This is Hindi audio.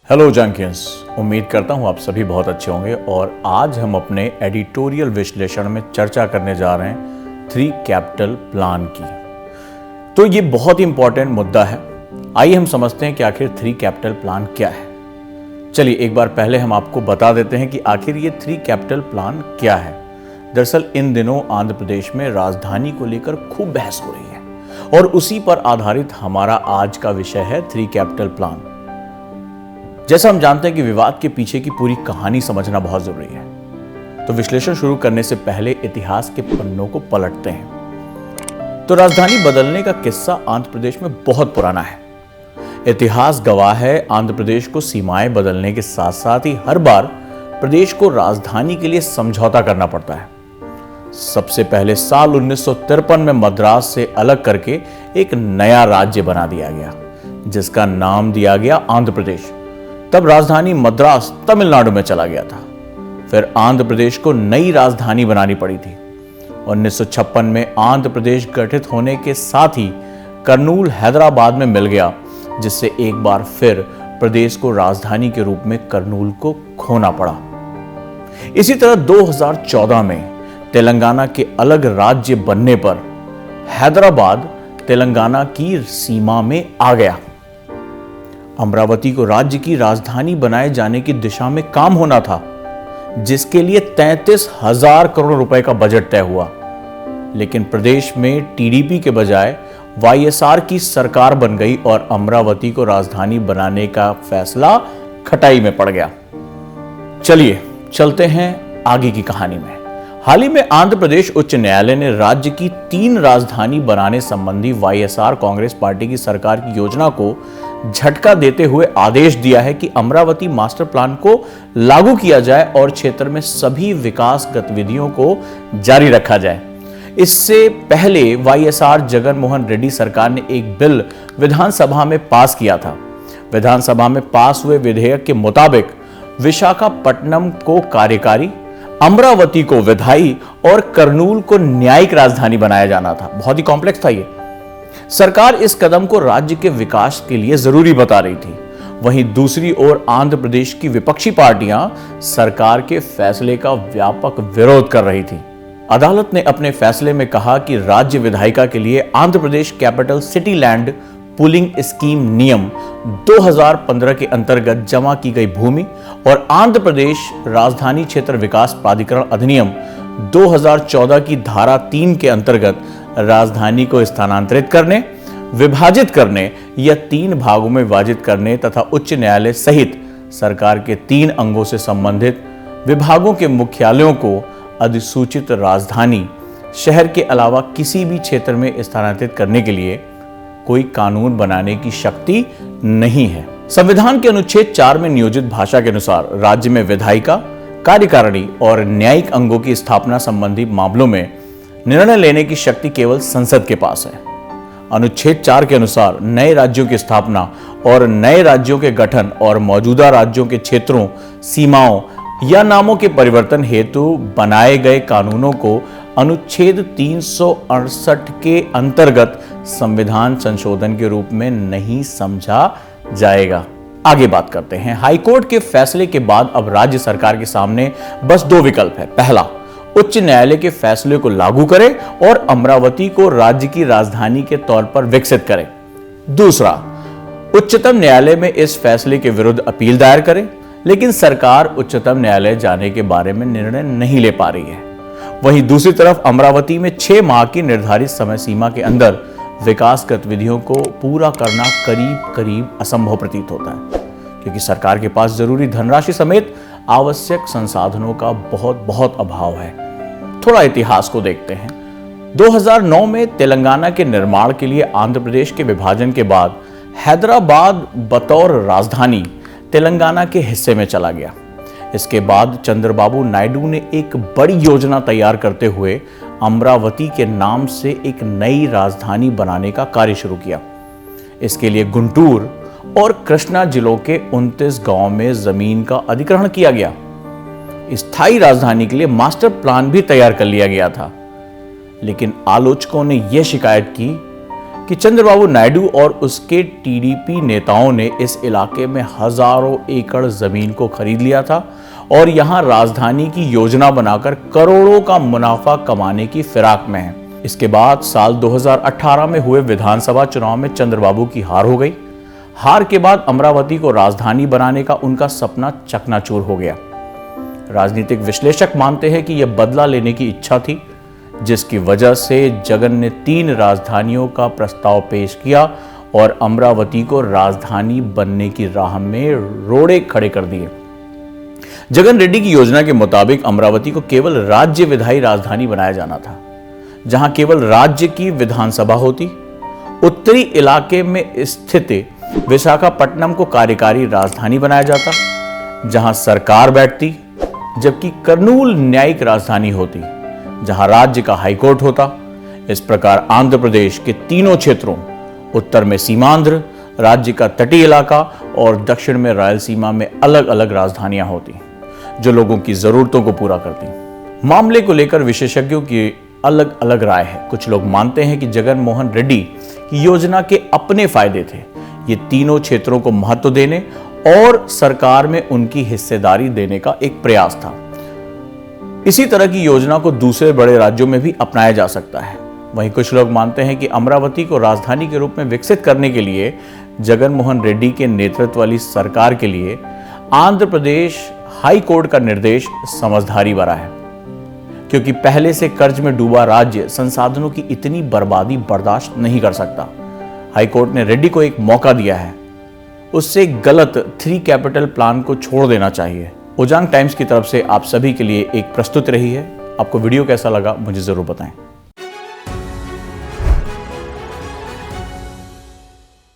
हेलो जंकियंस, उम्मीद करता हूँ आप सभी बहुत अच्छे होंगे। और आज हम अपने एडिटोरियल विश्लेषण में चर्चा करने जा रहे हैं 3 कैपिटल प्लान की। तो ये बहुत ही इंपॉर्टेंट मुद्दा है। आइए हम समझते हैं कि आखिर 3 कैपिटल प्लान क्या है। चलिए एक बार पहले हम आपको बता देते हैं कि आखिर ये 3 कैपिटल प्लान क्या है। दरअसल इन दिनों आंध्र प्रदेश में राजधानी को लेकर खूब बहस हो रही है और उसी पर आधारित हमारा आज का विषय है 3 कैपिटल प्लान। जैसा हम जानते हैं कि विवाद के पीछे की पूरी कहानी समझना बहुत जरूरी है, तो विश्लेषण शुरू करने से पहले इतिहास के पन्नों को पलटते हैं। तो राजधानी बदलने का किस्सा आंध्र प्रदेश में बहुत पुराना है। इतिहास गवाह है, आंध्र प्रदेश को सीमाएं बदलने के साथ साथ ही हर बार प्रदेश को राजधानी के लिए समझौता करना पड़ता है। सबसे पहले साल 1953 में मद्रास से अलग करके एक नया राज्य बना दिया गया, जिसका नाम दिया गया आंध्र प्रदेश। तब राजधानी मद्रास तमिलनाडु में चला गया था। फिर आंध्र प्रदेश को नई राजधानी बनानी पड़ी थी। 1956 में आंध्र प्रदेश गठित होने के साथ ही कर्नूल हैदराबाद में मिल गया, जिससे एक बार फिर प्रदेश को राजधानी के रूप में कर्नूल को खोना पड़ा। इसी तरह 2014 में तेलंगाना के अलग राज्य बनने पर हैदराबाद तेलंगाना की सीमा में आ गया। अमरावती को राज्य की राजधानी बनाए जाने की दिशा में काम होना था, जिसके लिए 33,000 करोड़ रुपए का बजट तय हुआ। लेकिन प्रदेश में टीडीपी के बजाय वाईएसआर की सरकार बन गई और अमरावती को राजधानी बनाने का फैसला खटाई में पड़ गया। चलिए चलते हैं आगे की कहानी में। हाल ही में आंध्र प्रदेश उच्च न्यायालय ने राज्य की 3 राजधानी बनाने संबंधी वाईएसआर कांग्रेस पार्टी की सरकार की योजना को झटका देते हुए आदेश दिया है कि अमरावती मास्टर प्लान को लागू किया जाए और क्षेत्र में सभी विकास गतिविधियों को जारी रखा जाए। इससे पहले वाईएसआर जगनमोहन रेड्डी सरकार ने एक बिल विधानसभा में पास किया था। विधानसभा में पास हुए विधेयक के मुताबिक विशाखापट्टनम को कार्यकारी, अमरावती को विधायी और कर्नूल को न्यायिक राजधानी बनाया जाना था। बहुत ही कॉम्प्लेक्स था ये। सरकार इस कदम को राज्य के विकास के लिए जरूरी बता रही थी। वहीं दूसरी ओर आंध्र प्रदेश की विपक्षी पार्टियां सरकार के फैसले का व्यापक विरोध कर रही थी। अदालत ने अपने फैसले में कहा कि राज्य विधायिका के लिए Andhra Pradesh capital city land pooling scheme नियम 2015 के अंतर्गत जमा की गई भूमि और आंध्र प्रदेश राजधानी क्षेत्र विकास प्राधिकरण अधिनियम 2014 की धारा 3 के अंतर्गत राजधानी को स्थानांतरित करने, विभाजित करने या 3 भागों में विभाजित करने तथा उच्च न्यायालय सहित सरकार के 3 अंगों से संबंधित विभागों के मुख्यालयों को अधिसूचित राजधानी शहर के अलावा किसी भी क्षेत्र में स्थानांतरित करने के लिए कोई कानून बनाने की शक्ति नहीं है। संविधान के अनुच्छेद 4 में नियोजित भाषा के अनुसार राज्य में विधायिका, कार्यकारिणी और न्यायिक अंगों की स्थापना संबंधी मामलों में निर्णय लेने की शक्ति केवल संसद के पास है। अनुच्छेद 4 के अनुसार नए राज्यों की स्थापना और नए राज्यों के गठन और मौजूदा राज्यों के क्षेत्रों, सीमाओं या नामों के परिवर्तन हेतु बनाए गए कानूनों को अनुच्छेद 368 के अंतर्गत संविधान संशोधन के रूप में नहीं समझा जाएगा। आगे बात करते हैं। हाईकोर्ट के फैसले के बाद अब राज्य सरकार के सामने बस 2 विकल्प है। पहला, उच्च न्यायालय के फैसले को लागू करे और अमरावती को राज्य की राजधानी के तौर पर विकसित करे। दूसरा, उच्चतम न्यायालय में इस फैसले के विरुद्ध अपील दायर करे, लेकिन सरकार उच्चतम न्यायालय जाने के बारे में निर्णय नहीं ले पा रही है। वहीं दूसरी तरफ अमरावती में 6 माह की निर्धारित समय सीमा के अंदर विकास गतिविधियों को पूरा करना करीब करीब असंभव प्रतीत होता है, क्योंकि सरकार के पास जरूरी धनराशि समेत आवश्यक संसाधनों का बहुत अभाव है। थोड़ा इतिहास को देखते हैं। 2009 में तेलंगाना के निर्माण के लिए आंध्र प्रदेश के विभाजन के बाद हैदराबाद बतौर राजधानी तेलंगाना के हिस्से में चला गया। इसके बाद चंद्रबाबू नायडू ने एक बड़ी योजना तैयार करते हुए अमरावती के नाम से एक नई राजधानी बनाने का कार्य शुरू किया। इसके लिए गुंटूर और कृष्णा जिलों के 29 गांवों में जमीन का अधिग्रहण किया गया। स्थायी राजधानी के लिए मास्टर प्लान भी तैयार कर लिया गया था। लेकिन आलोचकों ने यह शिकायत की कि चंद्रबाबू नायडू और उसके टीडीपी नेताओं ने इस इलाके में हजारों एकड़ जमीन को खरीद लिया था और यहां राजधानी की योजना बनाकर करोड़ों का मुनाफा कमाने की फिराक में है। इसके बाद साल 2018 में हुए विधानसभा चुनाव में चंद्रबाबू की हार हो गई। हार के बाद अमरावती को राजधानी बनाने का उनका सपना चकनाचूर हो गया। राजनीतिक विश्लेषक मानते हैं कि यह बदला लेने की इच्छा थी, जिसकी वजह से जगन ने 3 राजधानियों का प्रस्ताव पेश किया और अमरावती को राजधानी बनने की राह में रोड़े खड़े कर दिए। जगन रेड्डी की योजना के मुताबिक अमरावती को केवल राज्य विधायी राजधानी बनाया जाना था, जहां केवल राज्य की विधानसभा होती। उत्तरी इलाके में स्थित विशाखापट्टनम को कार्यकारी राजधानी बनाया जाता, जहां सरकार बैठती, जबकि कर्नूल न्यायिक राजधानी होती, जहां राज्य का हाईकोर्ट होता। इस प्रकार आंध्र प्रदेश के तीनों क्षेत्रों, उत्तर में सीमांध्र, राज्य का तटीय इलाका और दक्षिण में रायलसीमा में अलग अलग राजधानियां होती, जो लोगों की जरूरतों को पूरा करती। मामले को लेकर विशेषज्ञों की अलग अलग राय है। कुछ लोग मानते हैं कि जगन मोहन रेड्डी की योजना के अपने फायदे थे, ये तीनों क्षेत्रों को महत्व देने और सरकार में उनकी हिस्सेदारी देने का एक प्रयास था। इसी तरह की योजना को दूसरे बड़े राज्यों में भी अपनाया जा सकता है। वहीं कुछ लोग मानते हैं कि अमरावती को राजधानी के रूप में विकसित करने के लिए जगन मोहन रेड्डी के नेतृत्व वाली सरकार के लिए आंध्र प्रदेश हाई कोर्ट का निर्देश समझदारी भरा है, क्योंकि पहले से कर्ज में डूबा राज्य संसाधनों की इतनी बर्बादी बर्दाश्त नहीं कर सकता। हाईकोर्ट ने रेड्डी को एक मौका दिया है, उससे गलत 3 कैपिटल प्लान को छोड़ देना चाहिए। उजांग टाइम्स की तरफ से आप सभी के लिए एक प्रस्तुति रही है। आपको वीडियो कैसा लगा मुझे जरूर बताएं।